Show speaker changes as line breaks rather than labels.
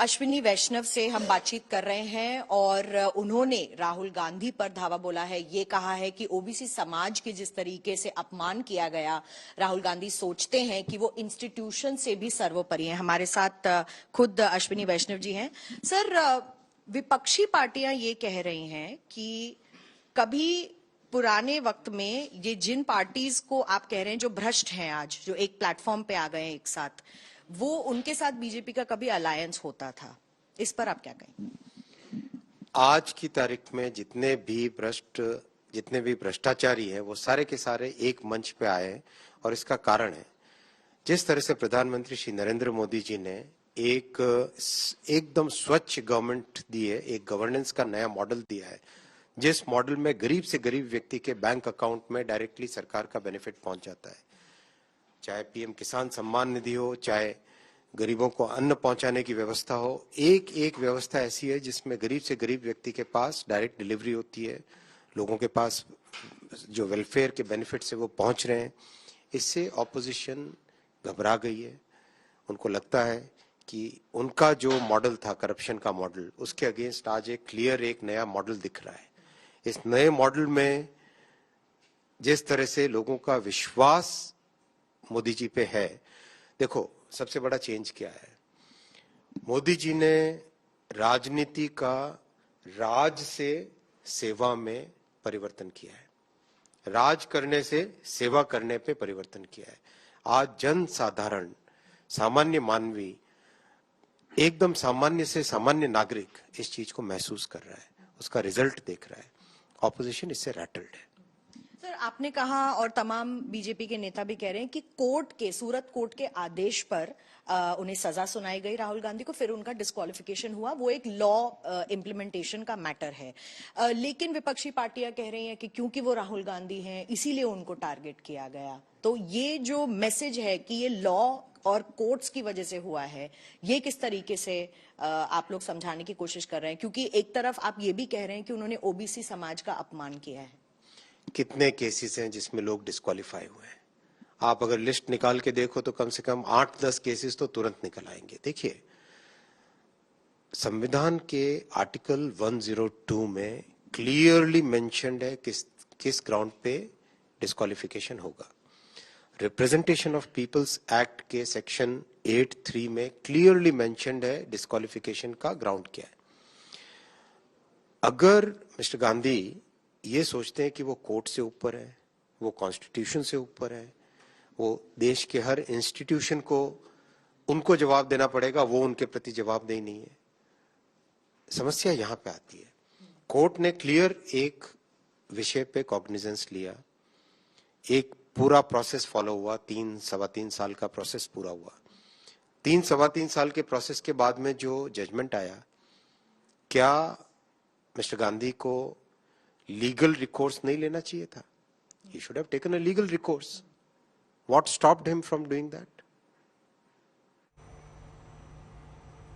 अश्विनी वैष्णव से हम बातचीत कर रहे हैं और उन्होंने राहुल गांधी पर धावा बोला है। ये कहा है कि ओबीसी समाज के जिस तरीके से अपमान किया गया, राहुल गांधी सोचते हैं कि वो इंस्टीट्यूशन से भी सर्वोपरि हैं। हमारे साथ खुद अश्विनी वैष्णव जी हैं। सर, विपक्षी पार्टियां ये कह रही हैं कि कभी पुराने वक्त में ये जिन पार्टीज को आप कह रहे हैं जो भ्रष्ट हैं, आज जो एक प्लेटफॉर्म पे आ गए हैं एक साथ, वो उनके साथ बीजेपी का कभी अलायंस होता था। इस पर आप क्या कहें?
आज की तारीख में जितने भी भ्रष्टाचारी हैं वो सारे के सारे एक मंच पे आए हैं और इसका कारण है जिस तरह से प्रधानमंत्री श्री नरेंद्र मोदी जी ने एकदम स्वच्छ गवर्नमेंट दी है, एक गवर्नेंस का नया मॉडल दिया है, जिस मॉडल में गरीब से गरीब व्यक्ति के बैंक अकाउंट में डायरेक्टली सरकार का बेनिफिट पहुंच जाता है। चाहे पीएम किसान सम्मान निधि हो, चाहे गरीबों को अन्न पहुंचाने की व्यवस्था हो, एक एक व्यवस्था ऐसी है जिसमें गरीब से गरीब व्यक्ति के पास डायरेक्ट डिलीवरी होती है, लोगों के पास जो वेलफेयर के बेनिफिट से वो पहुंच रहे हैं। इससे ऑपोजिशन घबरा गई है। उनको लगता है कि उनका जो मॉडल था करप्शन का मॉडल, उसके अगेंस्ट आज एक नया मॉडल दिख रहा है। इस नए मॉडल में जिस तरह से लोगों का विश्वास मोदी जी पे है, देखो सबसे बड़ा चेंज क्या है, मोदी जी ने राजनीति का राज से सेवा में परिवर्तन किया है, राज करने से सेवा करने पे परिवर्तन किया है। आज जन साधारण सामान्य मानवी, एकदम सामान्य से सामान्य नागरिक इस चीज को महसूस कर रहा है, उसका रिजल्ट देख रहा है। ऑपोजिशन इससे रैटल्ड है।
सर, आपने कहा और तमाम बीजेपी के नेता भी कह रहे हैं कि सूरत कोर्ट के आदेश पर उन्हें सजा सुनाई गई राहुल गांधी को, फिर उनका डिस्क्वालिफिकेशन हुआ। वो एक लॉ इम्प्लीमेंटेशन का मैटर है। लेकिन विपक्षी पार्टियां कह रही हैं कि क्योंकि वो राहुल गांधी हैं इसीलिए उनको टारगेट किया गया। तो ये जो मैसेज है कि ये लॉ और कोर्ट्स की वजह से हुआ है, ये किस तरीके से आप लोग समझाने की कोशिश कर रहे हैं? क्योंकि एक तरफ आप ये भी कह रहे हैं कि उन्होंने ओबीसी समाज का अपमान किया है।
कितने केसेस हैं जिसमें लोग डिस्क्वालीफाई हुए हैं? आप अगर लिस्ट निकाल के देखो तो कम से कम 8-10 केसेस तो तुरंत निकल आएंगे। देखिए, संविधान के आर्टिकल 102 में क्लियरली मेंशन्ड है किस ग्राउंड पे डिस्क्वालिफिकेशन होगा। रिप्रेजेंटेशन ऑफ पीपल्स एक्ट के सेक्शन 8(3) में क्लियरली मेंशन्ड है डिस्क्वालिफिकेशन का ग्राउंड क्या है। अगर मिस्टर गांधी ये सोचते हैं कि वो कोर्ट से ऊपर है, वो कॉन्स्टिट्यूशन से ऊपर है, वो देश के हर इंस्टीट्यूशन को उनको जवाब देना पड़ेगा, वो उनके प्रति जवाबदेही नहीं है। समस्या यहां पे आती है। कोर्ट ने क्लियर एक विषय पे कॉग्निजेंस लिया, एक पूरा प्रोसेस फॉलो हुआ, 3-3.25 साल का प्रोसेस पूरा हुआ। 3-3.25 साल के प्रोसेस के बाद में जो जजमेंट आया, क्या मिस्टर गांधी को लीगल रिकोर्स नहीं लेना चाहिए था? He should have taken a legal recourse. What stopped him from doing that?